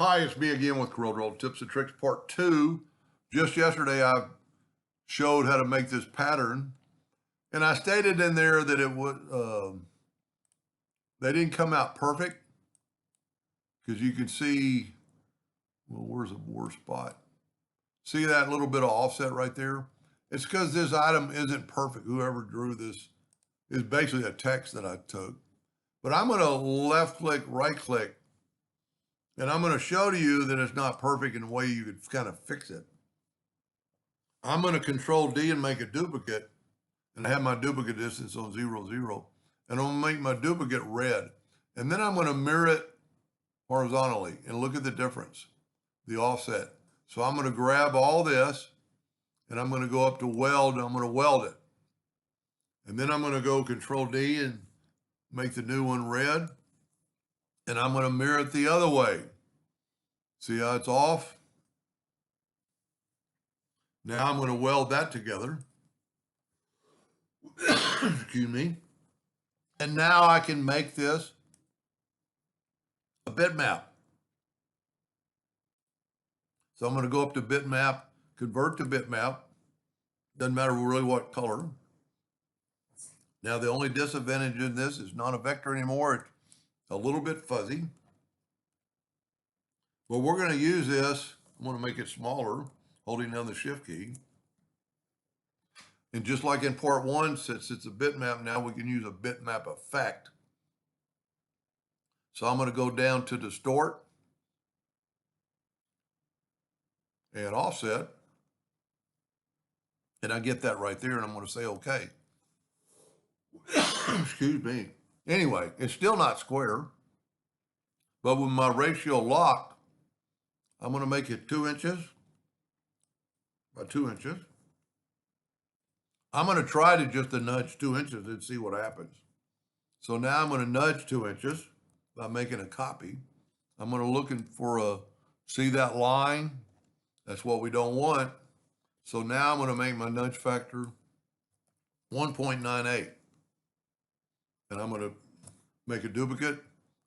Hi, it's me again with Corel Tips and Tricks Part 2. Just yesterday I showed how to make this pattern, and I stated in there that it would they didn't come out perfect because you can see, well, where's the worst spot? See that little bit of offset right there? It's because this item isn't perfect. Whoever drew this is basically a text that I took. But I'm going to left click, right click, and I'm going to show to you that it's not perfect in a way you could kind of fix it. I'm going to Control D and make a duplicate, and I have my duplicate distance on 0, 0, and I'm going to make my duplicate red. And then I'm going to mirror it horizontally and look at the difference, the offset. So I'm going to grab all this and I'm going to go up to weld and I'm going to weld it. And then I'm going to go Control D and make the new one red. And I'm going to mirror it the other way. See how it's off? Now I'm going to weld that together. Excuse me. And now I can make this a bitmap. So I'm going to go up to bitmap, convert to bitmap. Doesn't matter really what color. Now the only disadvantage in this is not a vector anymore. It's a little bit fuzzy. But we're going to use this. I'm going to make it smaller, holding down the shift key. And just like in part 1, since it's a bitmap, now we can use a bitmap effect. So I'm going to go down to distort and offset. And I get that right there, and I'm going to say okay. Excuse me. Anyway, it's still not square. But with my ratio locked, I'm going to make it 2 inches by 2 inches. I'm going to try to just nudge 2 inches and see what happens. So now I'm going to nudge 2 inches by making a copy. I'm going to look for see that line? That's what we don't want. So now I'm going to make my nudge factor 1.98. And I'm going to make a duplicate,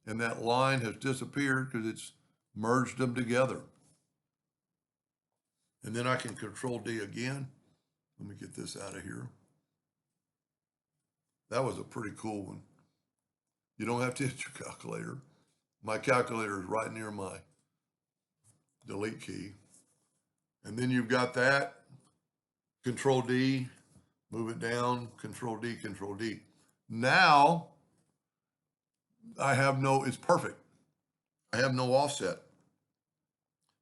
and that line has disappeared because it's merged them together. And then I can Control D again. Let me get this out of here. That was a pretty cool one. You don't have to hit your calculator. My calculator is right near my delete key. And then you've got that. Control D, move it down, Control D, Control D. Now, it's perfect. I have no offset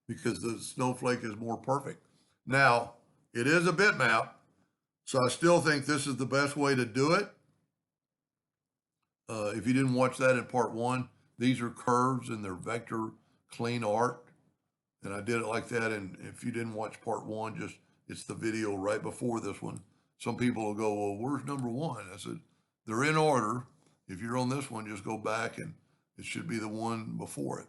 because the snowflake is more perfect. Now, it is a bitmap, so I still think this is the best way to do it. If you didn't watch that in part 1, these are curves and they're vector clean art. And I did it like that. And if you didn't watch part 1, it's the video right before this one. Some people will go, well, where's number 1? I said, they're in order. If you're on this one, just go back and it should be the one before it.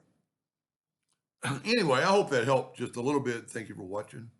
Anyway, I hope that helped just a little bit. Thank you for watching.